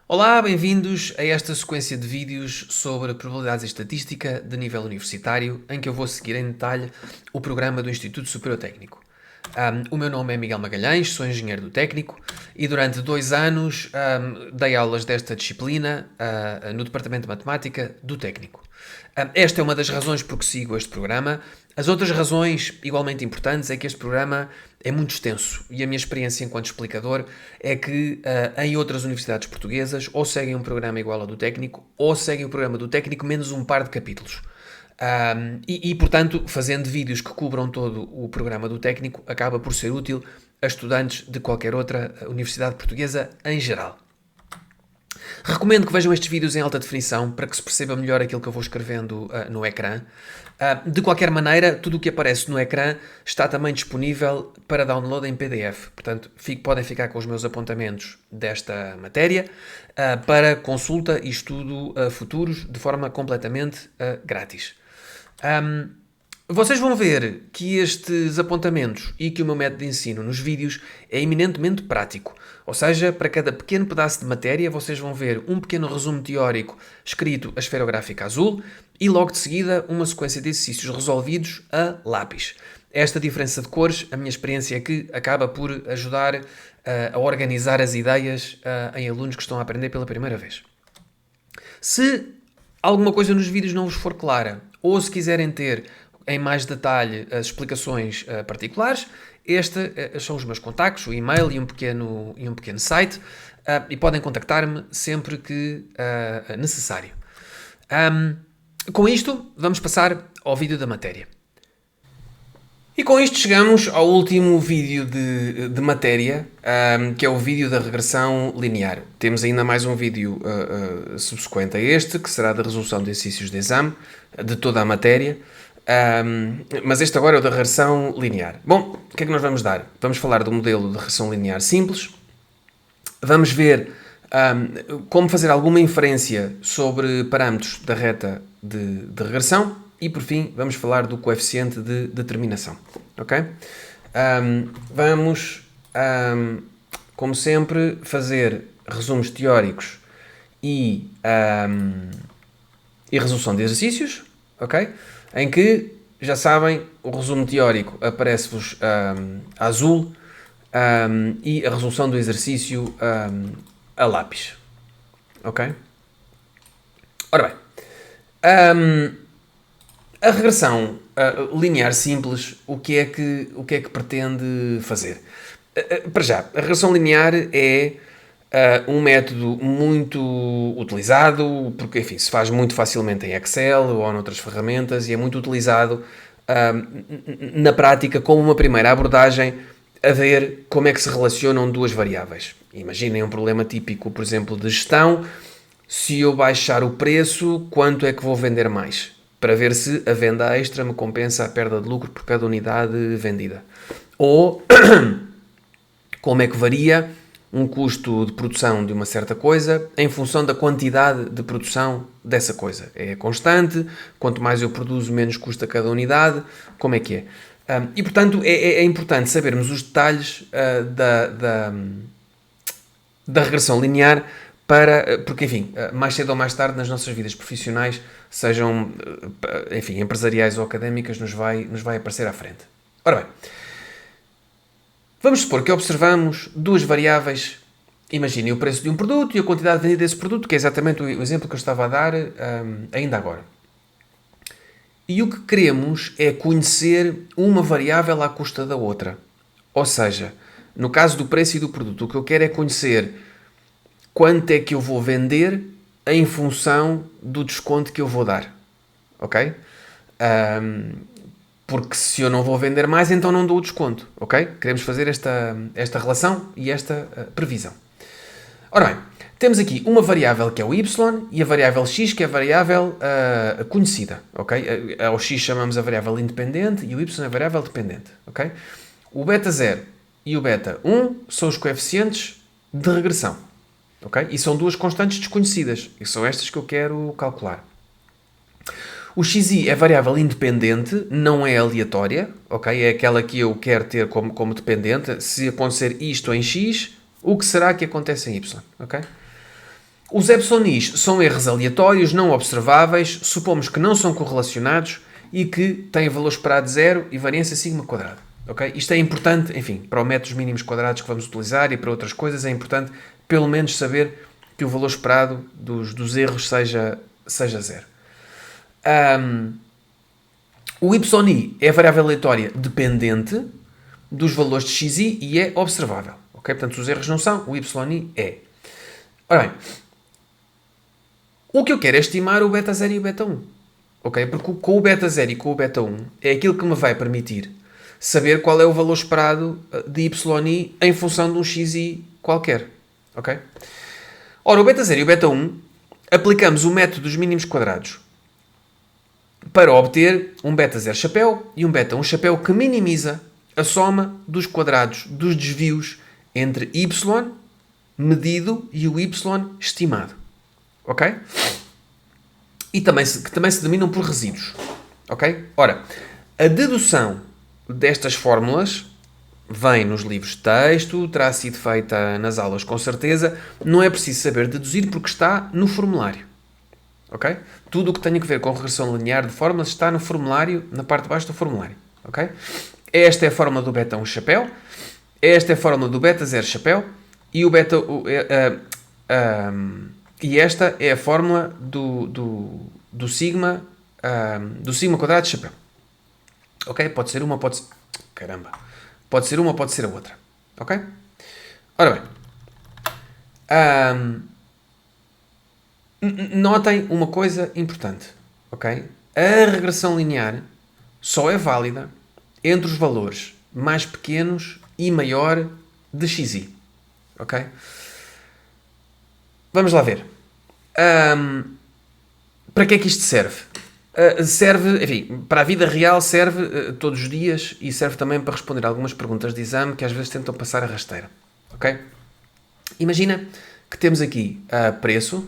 Olá, bem-vindos a esta sequência de vídeos sobre probabilidades e estatística de nível universitário, em que eu vou seguir em detalhe o programa do Instituto Superior Técnico. O meu nome é Miguel Magalhães, sou engenheiro do técnico e durante 2 anos dei aulas desta disciplina no Departamento de Matemática do técnico. Esta é uma das razões por que sigo este programa. As outras razões, igualmente importantes, é que este programa é muito extenso e a minha experiência enquanto explicador é que em outras universidades portuguesas ou seguem um programa igual ao do técnico ou seguem o programa do técnico menos um par de capítulos. Portanto, fazendo vídeos que cubram todo o programa do técnico, acaba por ser útil a estudantes de qualquer outra universidade portuguesa em geral. Recomendo que vejam estes vídeos em alta definição para que se perceba melhor aquilo que eu vou escrevendo no ecrã. De qualquer maneira, tudo o que aparece no ecrã está também disponível para download em PDF. Portanto, podem ficar com os meus apontamentos desta matéria para consulta e estudo futuros de forma completamente grátis. Vocês vão ver que estes apontamentos e que o meu método de ensino nos vídeos é eminentemente prático. Ou seja, para cada pequeno pedaço de matéria, vocês vão ver um pequeno resumo teórico escrito a esferográfica azul e logo de seguida uma sequência de exercícios resolvidos a lápis. Esta diferença de cores, a minha experiência é que acaba por ajudar a organizar as ideias em alunos que estão a aprender pela primeira vez. Se alguma coisa nos vídeos não vos for clara, ou se quiserem ter em mais detalhe as explicações particulares, estes são os meus contactos, o e-mail e um pequeno site, e podem contactar-me sempre que necessário. Com isto, vamos passar ao vídeo da matéria. E com isto chegamos ao último vídeo de matéria, que é o vídeo da regressão linear. Temos ainda mais um vídeo subsequente a este, que será da resolução de exercícios de exame, de toda a matéria, mas este agora é o da regressão linear. Bom, o que é que nós vamos dar? Vamos falar do modelo de regressão linear simples, vamos ver como fazer alguma inferência sobre parâmetros da reta de regressão, e, por fim, vamos falar do coeficiente de determinação. Ok? Vamos, como sempre, fazer resumos teóricos e resolução de exercícios. Ok? Em que, já sabem, o resumo teórico aparece-vos azul e a resolução do exercício a lápis. Ok? Ora bem. A regressão linear simples, o que é que pretende fazer? Para já, a regressão linear é um método muito utilizado, porque, enfim, se faz muito facilmente em Excel ou noutras ferramentas e é muito utilizado na prática como uma primeira abordagem a ver como é que se relacionam duas variáveis. Imaginem um problema típico, por exemplo, de gestão. Se eu baixar o preço, quanto é que vou vender mais? Para ver se a venda extra me compensa a perda de lucro por cada unidade vendida. Ou como é que varia um custo de produção de uma certa coisa em função da quantidade de produção dessa coisa. É constante, quanto mais eu produzo, menos custa cada unidade, como é que é? E, portanto, é importante sabermos os detalhes da regressão linear porque, enfim, mais cedo ou mais tarde nas nossas vidas profissionais, sejam, enfim, empresariais ou académicas, nos vai aparecer à frente. Ora bem, vamos supor que observamos duas variáveis. Imaginem o preço de um produto e a quantidade vendida desse produto, que é exatamente o exemplo que eu estava a dar ainda agora. E o que queremos é conhecer uma variável à custa da outra. Ou seja, no caso do preço e do produto, o que eu quero é conhecer quanto é que eu vou vender em função do desconto que eu vou dar. Ok? Porque se eu não vou vender mais, então não dou o desconto. Ok? Queremos fazer esta relação e esta previsão. Ora bem, temos aqui uma variável que é o y e a variável x, que é a variável conhecida. Ok? Ao x chamamos a variável independente e o y é a variável dependente. Ok? O beta 0 e o beta 1 são os coeficientes de regressão. Okay? E são duas constantes desconhecidas. E são estas que eu quero calcular. O xi é variável independente, não é aleatória. Okay? É aquela que eu quero ter como dependente. Se acontecer isto em x, o que será que acontece em y? Okay? Os epsilons são erros aleatórios, não observáveis, supomos que não são correlacionados e que têm valor esperado zero e variância sigma quadrado. Okay? Isto é importante, enfim, para o método dos mínimos quadrados que vamos utilizar e para outras coisas é importante pelo menos saber que o valor esperado dos erros seja zero. O YI é a variável aleatória dependente dos valores de xi e é observável. Okay? Portanto, os erros não são, o YI é. Ora bem, o que eu quero é estimar o beta 0 e o beta 1. Okay? Porque com o beta 0 e com o beta 1 é aquilo que me vai permitir saber qual é o valor esperado de YI em função de um xi qualquer. Okay? Ora, o beta 0 e o beta 1 aplicamos o método dos mínimos quadrados para obter um beta 0 chapéu e um beta 1 chapéu que minimiza a soma dos quadrados dos desvios entre y medido e o y estimado. Ok? E que também se denominam por resíduos. Ok? Ora, a dedução destas fórmulas vem nos livros de texto, terá sido feita nas aulas com certeza, não é preciso saber deduzir porque está no formulário. Ok? Tudo o que tenha a ver com regressão linear de fórmulas está no formulário, na parte de baixo do formulário. Ok? Esta é a fórmula do beta 1 chapéu, esta é a fórmula do beta 0 chapéu e o beta... e esta é a fórmula do sigma quadrado de chapéu. Ok? Pode ser uma, pode ser... Caramba! Pode ser uma, pode ser a outra. Ok? Ora bem. Notem uma coisa importante. Ok? A regressão linear só é válida entre os valores mais pequenos e maior de xi. Ok? Vamos lá ver. Para que é que isto serve? Serve, enfim, para a vida real serve todos os dias e serve também para responder a algumas perguntas de exame que às vezes tentam passar a rasteira. Ok? Imagina que temos aqui preço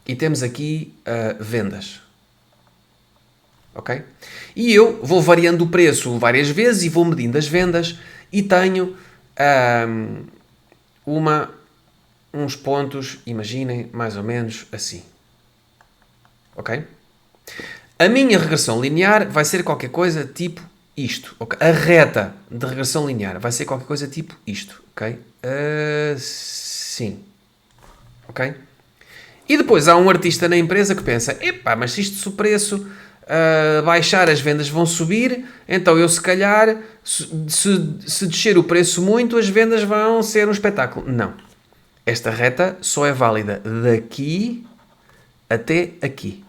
e temos aqui vendas. Ok? E eu vou variando o preço várias vezes e vou medindo as vendas e tenho uns pontos, imaginem, mais ou menos assim. Ok? A minha regressão linear vai ser qualquer coisa tipo isto. Okay? A reta de regressão linear vai ser qualquer coisa tipo isto. Ok? Sim. Ok? E depois há um artista na empresa que pensa, epá, mas se o preço baixar, as vendas vão subir, então eu se calhar, se descer o preço muito, as vendas vão ser um espetáculo. Não. Esta reta só é válida daqui até aqui.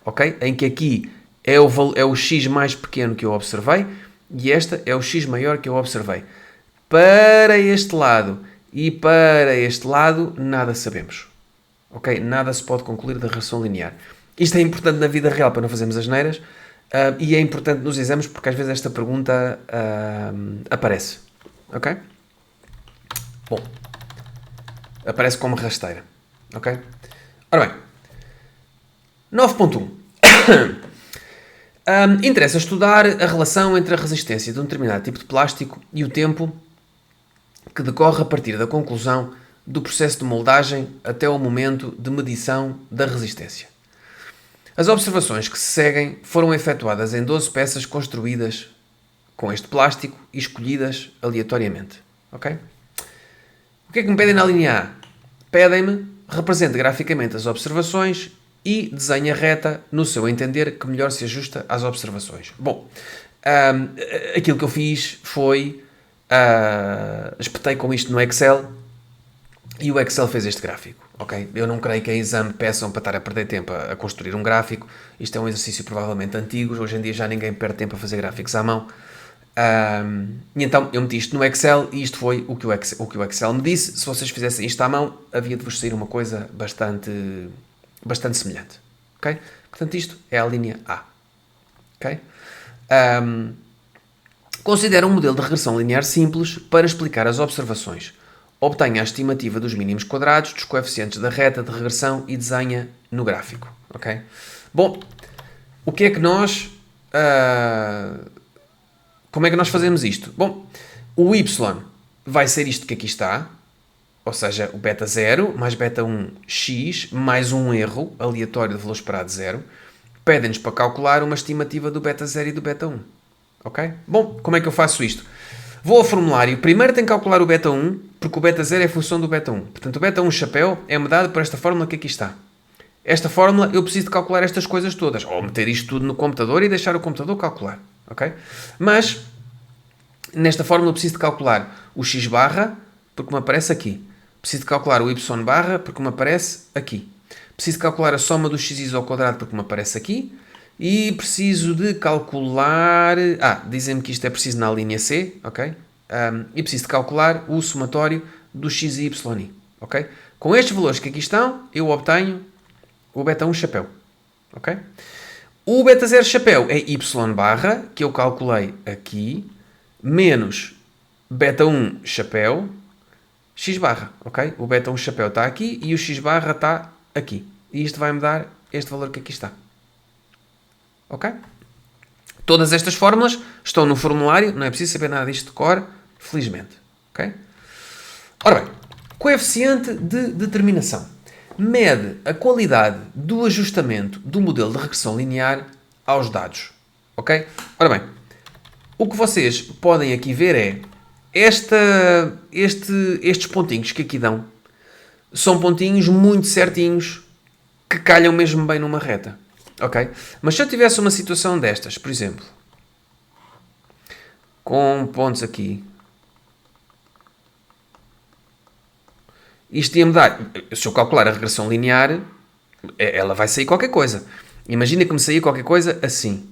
Ok? Em que aqui é o x mais pequeno que eu observei e esta é o x maior que eu observei. Para este lado e para este lado, nada sabemos. Ok? Nada se pode concluir da regressão linear. Isto é importante na vida real para não fazermos asneiras e é importante nos exames porque às vezes esta pergunta aparece. Ok? Bom. Aparece como rasteira. Ok? Ora bem. 9.1. Interessa estudar a relação entre a resistência de um determinado tipo de plástico e o tempo que decorre a partir da conclusão do processo de moldagem até o momento de medição da resistência. As observações que se seguem foram efetuadas em 12 peças construídas com este plástico e escolhidas aleatoriamente. Ok? O que é que me pedem na linha A? Pedem-me represente graficamente as observações e desenhe a reta no seu entender que melhor se ajusta às observações. Bom, aquilo que eu fiz foi espetei com isto no Excel e o Excel fez este gráfico. Okay? Eu não creio que em exame peçam para estar a perder tempo a construir um gráfico. Isto é um exercício provavelmente antigo. Hoje em dia já ninguém perde tempo a fazer gráficos à mão. E então eu meti isto no Excel e isto foi o que o Excel me disse. Se vocês fizessem isto à mão, havia de vos sair uma coisa bastante semelhante. Okay? Portanto, isto é a linha A. Okay? Considera um modelo de regressão linear simples para explicar as observações. Obtenha a estimativa dos mínimos quadrados dos coeficientes da reta de regressão e desenha no gráfico. Okay? Bom, o que é que nós... como é que nós fazemos isto? Bom, o y vai ser isto que aqui está. Ou seja, o beta 0 mais beta 1 x mais um erro aleatório de valor esperado 0, pedem-nos para calcular uma estimativa do beta 0 e do beta 1. Ok? Bom, como é que eu faço isto? Vou ao formulário. Primeiro tenho que calcular o beta 1, porque o beta 0 é a função do beta 1. Portanto, o beta 1 chapéu é-me dado por esta fórmula que aqui está. Esta fórmula, eu preciso de calcular estas coisas todas. Ou meter isto tudo no computador e deixar o computador calcular. Ok? Mas, nesta fórmula eu preciso de calcular o x barra, porque me aparece aqui. Preciso de calcular o y barra, porque me aparece aqui. Preciso de calcular a soma do x ao quadrado, porque me aparece aqui. E preciso de calcular... dizem-me que isto é preciso na linha C, ok? E preciso de calcular o somatório do x e y, ok? Com estes valores que aqui estão, eu obtenho o beta 1 chapéu, ok? O beta 0 chapéu é y barra, que eu calculei aqui, menos beta 1 chapéu, x barra, ok? O beta 1 chapéu está aqui e o x barra está aqui. E isto vai-me dar este valor que aqui está. Ok? Todas estas fórmulas estão no formulário, não é preciso saber nada disto de cor, felizmente. Ok? Ora bem, coeficiente de determinação. Mede a qualidade do ajustamento do modelo de regressão linear aos dados. Ok? Ora bem, o que vocês podem aqui ver é estes pontinhos que aqui dão são pontinhos muito certinhos que calham mesmo bem numa reta. Ok? Mas se eu tivesse uma situação destas, por exemplo, com pontos aqui, isto ia-me dar, se eu calcular a regressão linear, ela vai sair qualquer coisa. Imagina que me sair qualquer coisa assim.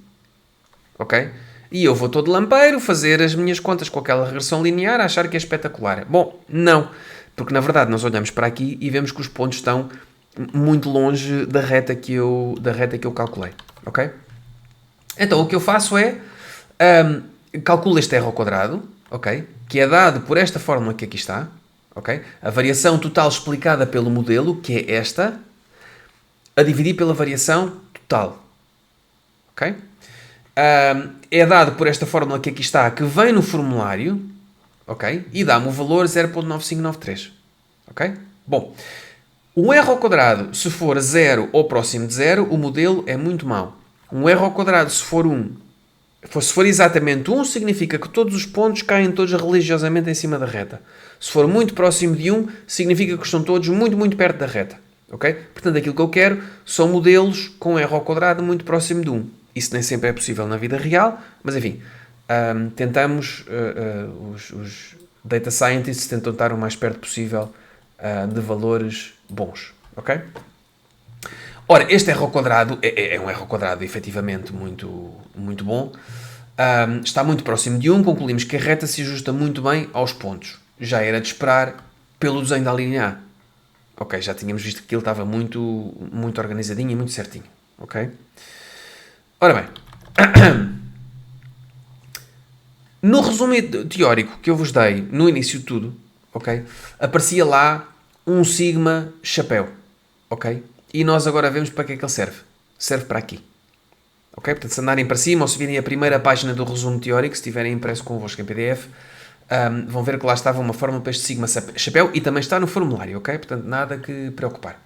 Ok? E eu vou todo lampeiro fazer as minhas contas com aquela regressão linear, a achar que é espetacular. Bom, não. Porque na verdade nós olhamos para aqui e vemos que os pontos estão muito longe da reta que eu calculei. Ok? Então o que eu faço é calculo este r ao quadrado, ok? Que é dado por esta fórmula que aqui está. Okay? A variação total explicada pelo modelo, que é esta, a dividir pela variação total. Okay? É dado por esta fórmula que aqui está, que vem no formulário, okay? E dá-me o valor 0.9593. Okay? Bom, o r ao quadrado, se for 0 ou próximo de 0, o modelo é muito mau. Um r ao quadrado, se for 1, se for exatamente 1, significa que todos os pontos caem todos religiosamente em cima da reta. Se for muito próximo de 1, significa que estão todos muito, muito perto da reta. Okay? Portanto, aquilo que eu quero são modelos com r ao quadrado muito próximo de 1. Isso nem sempre é possível na vida real, mas enfim, tentamos, os data scientists tentam estar o mais perto possível de valores bons. Ok? Ora, este r ao quadrado é um r ao quadrado efetivamente muito, muito bom. Está muito próximo de 1, concluímos que a reta se ajusta muito bem aos pontos. Já era de esperar pelo desenho da linha A. Ok, já tínhamos visto que ele estava muito, muito organizadinho e muito certinho. Ok? Ora bem, no resumo teórico que eu vos dei no início de tudo, ok, aparecia lá um sigma chapéu. Ok? E nós agora vemos para que é que ele serve. Serve para aqui. Ok? Portanto, se andarem para cima ou se virem a primeira página do resumo teórico, se tiverem impresso convosco em PDF, vão ver que lá estava uma fórmula para este sigma chapéu e também está no formulário, ok? Portanto, nada que preocupar.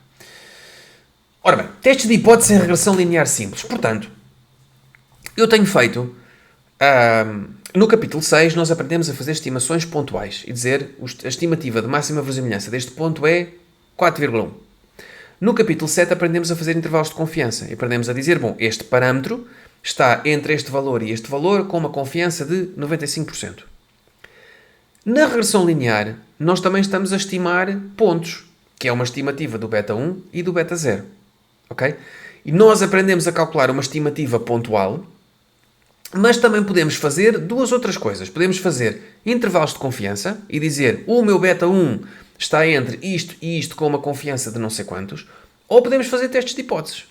Ora bem, testes de hipótese em regressão linear simples. Portanto, eu tenho feito... no capítulo 6, nós aprendemos a fazer estimações pontuais e dizer a estimativa de máxima verosimilhança deste ponto é 4,1. No capítulo 7 aprendemos a fazer intervalos de confiança e aprendemos a dizer, bom, este parâmetro está entre este valor e este valor com uma confiança de 95%. Na regressão linear, nós também estamos a estimar pontos, que é uma estimativa do beta 1 e do beta 0. Ok? E nós aprendemos a calcular uma estimativa pontual, mas também podemos fazer duas outras coisas. Podemos fazer intervalos de confiança e dizer o meu beta 1 está entre isto e isto com uma confiança de não sei quantos, ou podemos fazer testes de hipóteses.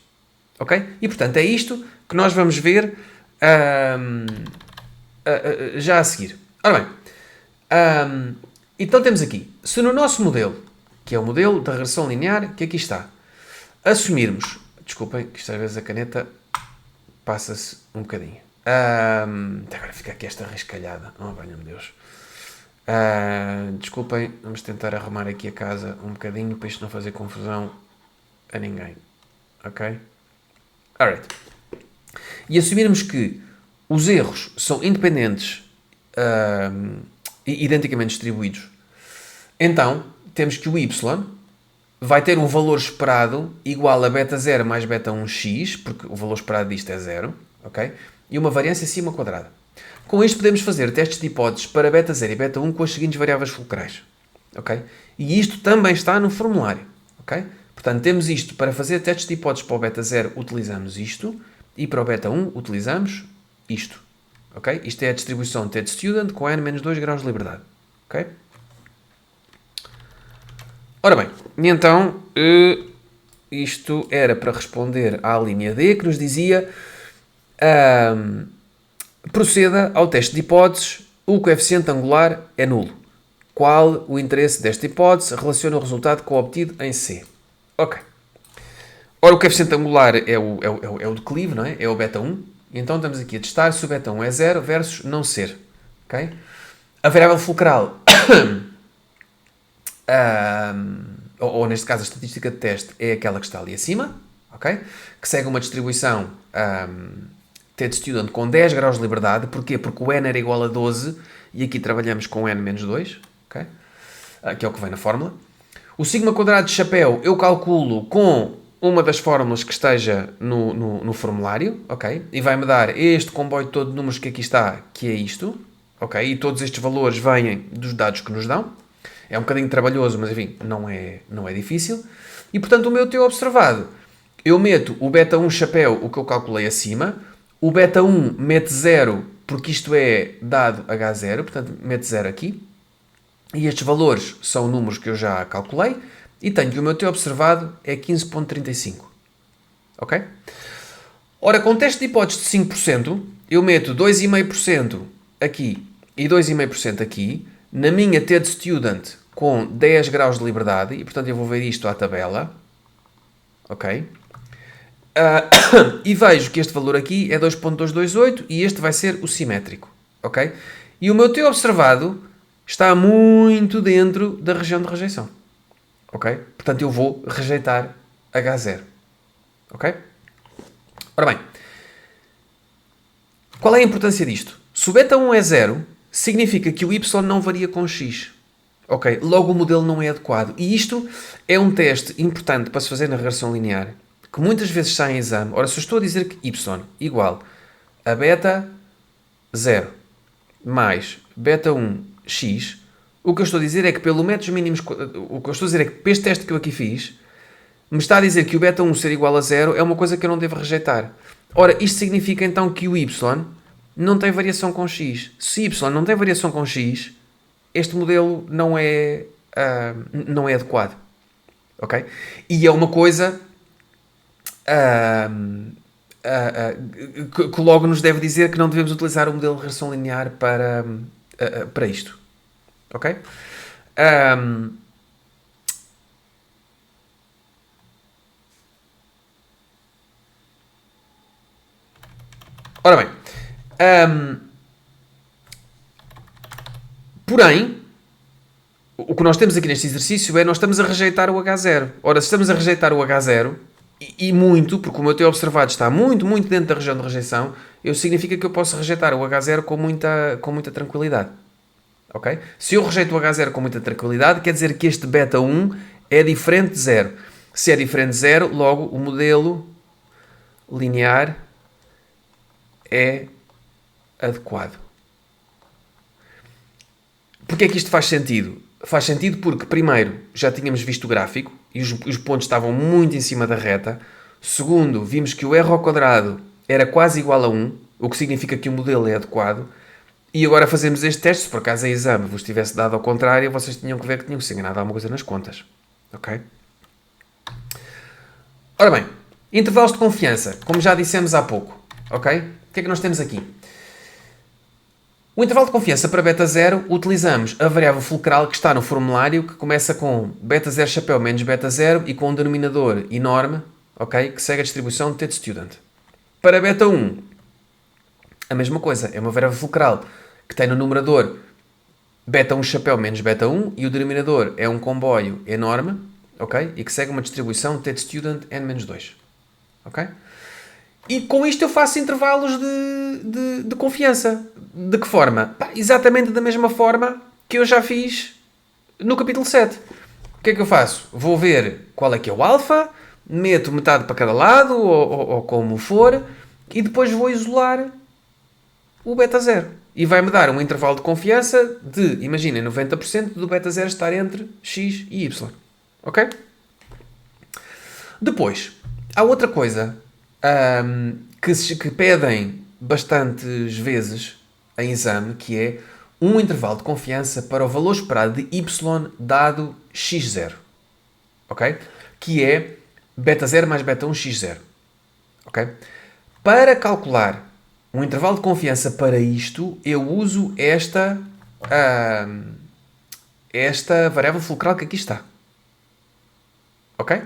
Ok? E portanto é isto que nós vamos ver já a seguir. Ora bem, então temos aqui, se no nosso modelo, que é o modelo da regressão linear, que aqui está, assumirmos, desculpem que isto às vezes a caneta passa-se um bocadinho. Agora fica aqui esta riscalhada. Oh, valha-me Deus. Desculpem, vamos tentar arrumar aqui a casa um bocadinho para isto não fazer confusão a ninguém. Ok? Alright. E assumirmos que os erros são independentes e identicamente distribuídos, então temos que o y vai ter um valor esperado igual a beta 0 mais beta 1x, porque o valor esperado disto é 0, ok? E uma variância acima quadrada. Com isto podemos fazer testes de hipóteses para beta 0 e beta 1 com as seguintes variáveis fulcrais, ok? E isto também está no formulário, ok? Portanto, temos isto para fazer testes de hipóteses para o beta 0, utilizamos isto, e para o beta 1 utilizamos isto, ok? Isto é a distribuição TED-STUDENT com n-2 graus de liberdade, ok? Ora bem, e então isto era para responder à linha D, que nos dizia proceda ao teste de hipóteses, o coeficiente angular é nulo. Qual o interesse desta hipótese? Relaciona o resultado com o obtido em C. Ok. Ora, o coeficiente angular é o declive, não é? É o beta 1. Então estamos aqui a testar se o beta 1 é 0 versus não ser. Ok? A variável fulcral ou neste caso a estatística de teste é aquela que está ali acima, ok? Que segue uma distribuição TED-STUDENT com 10 graus de liberdade. Porquê? Porque o n era igual a 12 e aqui trabalhamos com n menos 2, ok? Que é o que vem na fórmula. O sigma quadrado de chapéu eu calculo com uma das fórmulas que esteja no formulário, ok? E vai-me dar este comboio todo de números que aqui está, que é isto, ok? E todos estes valores vêm dos dados que nos dão. É um bocadinho trabalhoso, mas enfim, não é difícil. E portanto, o meu teu observado, eu meto o beta 1 chapéu, o que eu calculei acima, o beta 1 mete 0, porque isto é dado H0, portanto, mete 0 aqui. E estes valores são números que eu já calculei, e tenho que o meu teu observado é 15,35. Ok? Ora, com teste de hipótese de 5%, eu meto 2,5% aqui e 2,5% aqui, na minha TED-STUDENT com 10 graus de liberdade, e portanto eu vou ver isto à tabela, ok? E vejo que este valor aqui é 2.228 e este vai ser o simétrico, ok? E o meu teu observado está muito dentro da região de rejeição, ok? Portanto eu vou rejeitar H0, ok? Ora bem, qual é a importância disto? Se o beta 1 é 0, significa que o y não varia com x. Ok? Logo o modelo não é adequado. E isto é um teste importante para se fazer na regressão linear, que muitas vezes sai em exame. Ora, se eu estou a dizer que y igual a beta 0 mais beta 1 x, o que eu estou a dizer é que pelo métodos mínimos, o que eu estou a dizer é que para este teste que eu aqui fiz, me está a dizer que o beta 1 ser igual a 0 é uma coisa que eu não devo rejeitar. Ora, isto significa então que o y não tem variação com x. Se y não tem variação com x, este modelo não é adequado. Ok? E é uma coisa que logo nos deve dizer que não devemos utilizar o modelo de regressão linear para isto. Ok? Ora bem, porém, o que nós temos aqui neste exercício é nós estamos a rejeitar o H0. Ora, se estamos a rejeitar o H0, e muito, porque o meu teu observado está muito, muito dentro da região de rejeição, significa que eu posso rejeitar o H0 com muita tranquilidade. Ok? Se eu rejeito o H0 com muita tranquilidade, quer dizer que este beta 1 é diferente de 0. Se é diferente de 0, logo o modelo linear é adequado. Porquê é que isto faz sentido? Faz sentido porque, primeiro, já tínhamos visto o gráfico e os pontos estavam muito em cima da reta. Segundo, vimos que o r ao quadrado era quase igual a 1, o que significa que o modelo é adequado. E agora fazemos este teste. Se por acaso em exame vos tivesse dado ao contrário, vocês tinham que ver que tinham se enganado alguma coisa nas contas. Ok? Ora bem, intervalos de confiança, como já dissemos há pouco. Ok? O que é que nós temos aqui? O intervalo de confiança para beta 0, utilizamos a variável fulcral que está no formulário, que começa com beta 0 chapéu menos beta 0 e com um denominador enorme, ok? Que segue a distribuição de TED-STUDENT. Para beta 1, a mesma coisa, é uma variável fulcral que tem no numerador beta 1 chapéu menos beta 1 e o denominador é um comboio enorme, ok? E que segue uma distribuição t de student n-2, ok? E com isto eu faço intervalos de confiança. De que forma? Pá, exatamente da mesma forma que eu já fiz no capítulo 7. O que é que eu faço? Vou ver qual é que é o alfa, meto metade para cada lado, ou como for, e depois vou isolar o beta 0. E vai-me dar um intervalo de confiança de, imaginem, 90% do beta 0 estar entre x e y. Ok? Depois, há outra coisa que pedem bastantes vezes em exame, que é um intervalo de confiança para o valor esperado de y dado x0. Ok? Que é beta 0 mais beta 1 x0. Ok? Para calcular um intervalo de confiança para isto, eu uso esta variável fulcral que aqui está. Ok?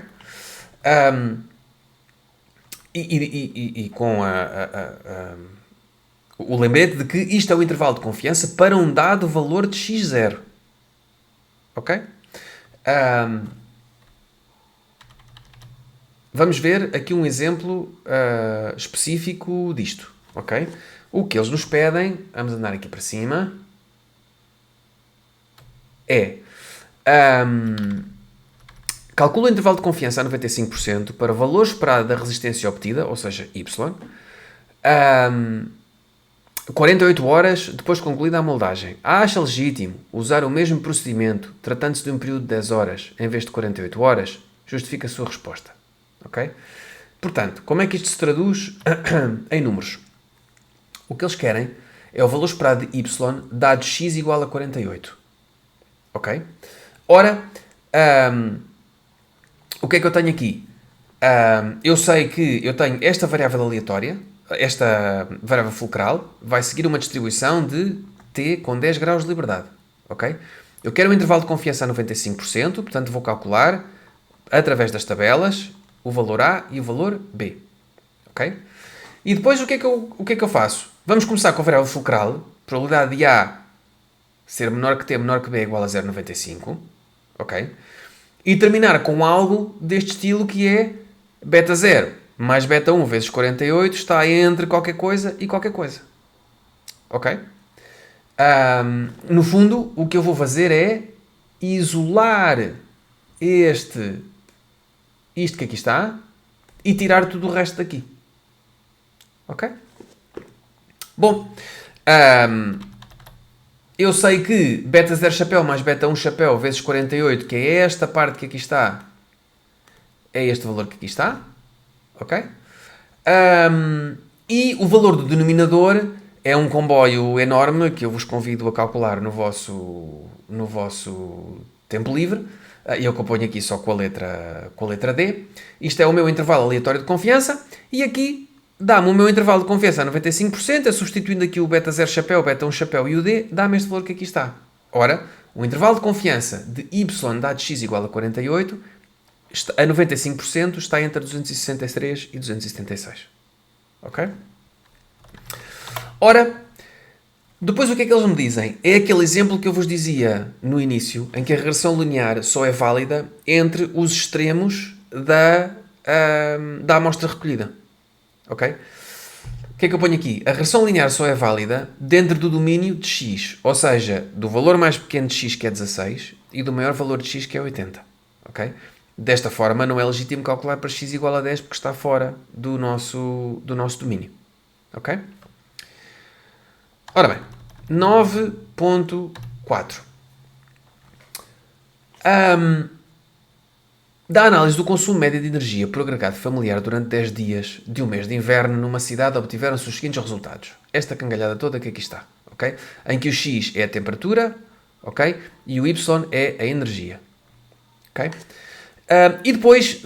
E com o lembrete de que isto é o intervalo de confiança para um dado valor de x0. Ok? Vamos ver aqui um exemplo específico disto. Ok? O que eles nos pedem, vamos andar aqui para cima, é calcula o intervalo de confiança a 95% para o valor esperado da resistência obtida, ou seja, y, 48 horas depois de concluída a moldagem. Acha legítimo usar o mesmo procedimento, tratando-se de um período de 10 horas em vez de 48 horas? Justifica a sua resposta. Ok? Portanto, como é que isto se traduz em números? O que eles querem é o valor esperado de y dado x igual a 48. Ok? Ora, o que é que eu tenho aqui? Eu sei que eu tenho esta variável aleatória, esta variável fulcral, vai seguir uma distribuição de t com 10 graus de liberdade. Ok? Eu quero um intervalo de confiança a 95%, portanto vou calcular, através das tabelas, o valor A e o valor B. Ok? E depois o que é que eu faço? Vamos começar com a variável fulcral, probabilidade de A ser menor que T, menor que B igual a 0,95. Ok? E terminar com algo deste estilo que é beta 0 mais beta 1 vezes 48 está entre qualquer coisa e qualquer coisa. Ok? No fundo, o que eu vou fazer é isolar isto que aqui está e tirar tudo o resto daqui. Ok? Bom, eu sei que beta 0 chapéu mais beta 1 chapéu vezes 48, que é esta parte que aqui está, é este valor que aqui está. Ok? E o valor do denominador é um comboio enorme que eu vos convido a calcular no vosso tempo livre. Eu componho aqui só com a letra D. Isto é o meu intervalo aleatório de confiança. E aqui dá-me o meu intervalo de confiança a 95%, substituindo aqui o beta 0 chapéu, o beta 1 chapéu e o D, dá-me este valor que aqui está. Ora, o intervalo de confiança de y dado x igual a 48, a 95% está entre 263 e 276. Ok? Ora, depois o que é que eles me dizem? É aquele exemplo que eu vos dizia no início, em que a regressão linear só é válida entre os extremos da amostra recolhida. Ok? O que é que eu ponho aqui? A regressão linear só é válida dentro do domínio de x, ou seja, do valor mais pequeno de x, que é 16, e do maior valor de x, que é 80. Ok? Desta forma, não é legítimo calcular para x igual a 10 porque está fora do nosso domínio. Ok? Ora bem, 9.4. Da análise do consumo médio de energia por agregado familiar durante 10 dias de um mês de inverno numa cidade, obtiveram-se os seguintes resultados. Esta cangalhada toda que aqui está. Ok? Em que o x é a temperatura, ok? E o y é a energia. Ok? E depois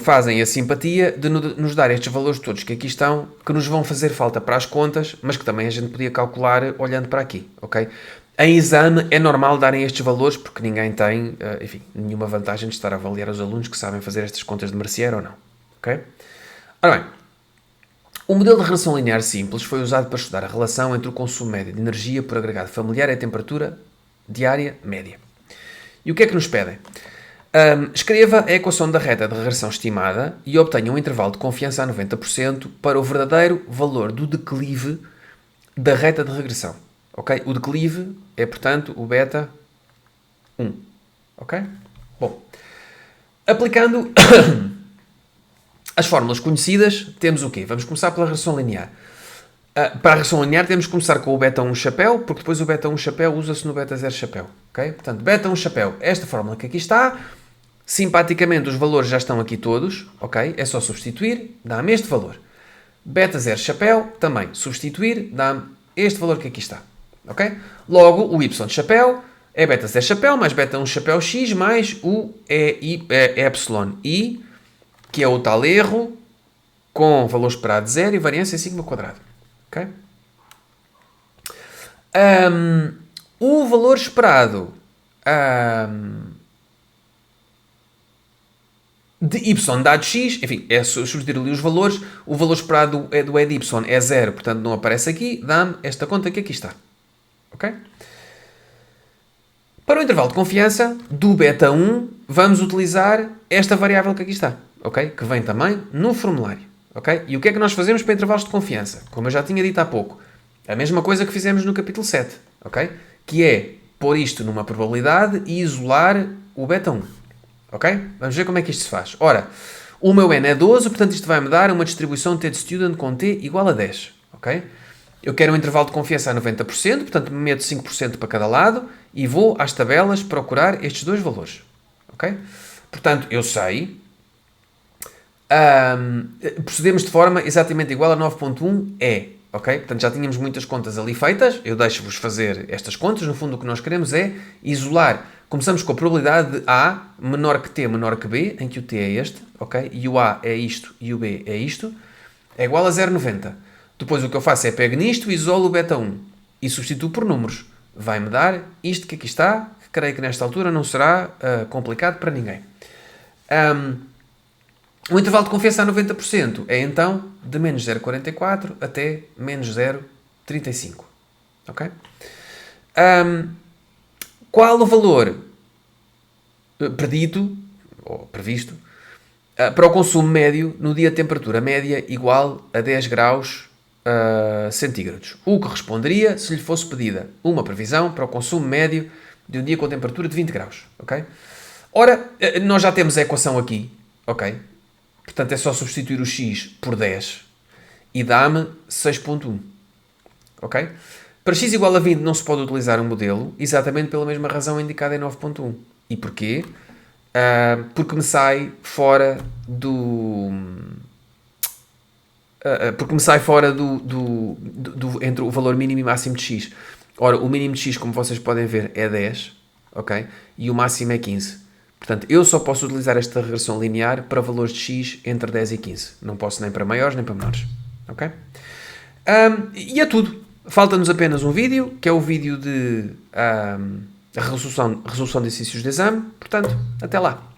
fazem a simpatia de nos dar estes valores todos que aqui estão, que nos vão fazer falta para as contas, mas que também a gente podia calcular olhando para aqui, ok? Em exame é normal darem estes valores porque ninguém tem, enfim, nenhuma vantagem de estar a avaliar os alunos que sabem fazer estas contas de Mercier ou não, ok? Ora bem, o modelo de regressão linear simples foi usado para estudar a relação entre o consumo médio de energia por agregado familiar e a temperatura diária média. E o que é que nos pedem? Escreva a equação da reta de regressão estimada e obtenha um intervalo de confiança a 90% para o verdadeiro valor do declive da reta de regressão. Okay? O declive é, portanto, o beta 1. Ok? Bom, aplicando as fórmulas conhecidas, temos o quê? Vamos começar pela regressão linear. Para a regressão linear temos que começar com o beta 1 chapéu, porque depois o beta 1 chapéu usa-se no beta 0 chapéu. Okay? Portanto, beta 1 chapéu, esta fórmula que aqui está, simpaticamente os valores já estão aqui todos, ok? É só substituir, dá-me este valor. Beta 0 chapéu, também substituir, dá-me este valor que aqui está, ok? Logo, o y chapéu é beta 0 chapéu mais beta 1 chapéu x mais o epsilon i, que é o tal erro com valor esperado de 0 e variância sigma quadrado. Okay? O valor esperado de y dado x, enfim, é substituir ali os valores, o valor esperado do e de y é 0, portanto não aparece aqui, dá-me esta conta que aqui está. Ok? Para o intervalo de confiança do beta 1, vamos utilizar esta variável que aqui está, ok? Que vem também no formulário. Okay? E o que é que nós fazemos para intervalos de confiança? Como eu já tinha dito há pouco, a mesma coisa que fizemos no capítulo 7, ok? Que é pôr isto numa probabilidade e isolar o beta 1. Ok? Vamos ver como é que isto se faz. Ora, o meu n é 12, portanto isto vai-me dar uma distribuição t de student com t igual a 10. Ok? Eu quero um intervalo de confiança a 90%, portanto meto 5% para cada lado e vou às tabelas procurar estes dois valores. Ok? Portanto, eu sei... procedemos de forma exatamente igual a 9.1 é, ok? Portanto, já tínhamos muitas contas ali feitas, eu deixo-vos fazer estas contas, no fundo o que nós queremos é isolar, começamos com a probabilidade de A menor que T menor que B, em que o T é este, ok? E o A é isto e o B é isto, é igual a 0,90. Depois o que eu faço é pego nisto e isolo o beta 1 e substituo por números. Vai-me dar isto que aqui está, que creio que nesta altura não será complicado para ninguém. O intervalo de confiança a 90% é então de menos 0,44 até menos 0,35. Ok? Qual o valor predito, ou previsto, para o consumo médio no dia de temperatura média igual a 10 graus centígrados? O que responderia se lhe fosse pedida uma previsão para o consumo médio de um dia com temperatura de 20 graus. Ok? Ora, nós já temos a equação aqui. Ok? Portanto, é só substituir o x por 10 e dá-me 6.1. Ok? Para x igual a 20 não se pode utilizar um modelo, exatamente pela mesma razão indicada em 9.1. E porquê? Porque me sai fora do... porque me sai fora entre o valor mínimo e máximo de x. Ora, o mínimo de x, como vocês podem ver, é 10, ok? E o máximo é 15. Portanto, eu só posso utilizar esta regressão linear para valores de x entre 10 e 15. Não posso nem para maiores nem para menores. Ok? E é tudo. Falta-nos apenas um vídeo, que é o vídeo de resolução de exercícios de exame. Portanto, até lá.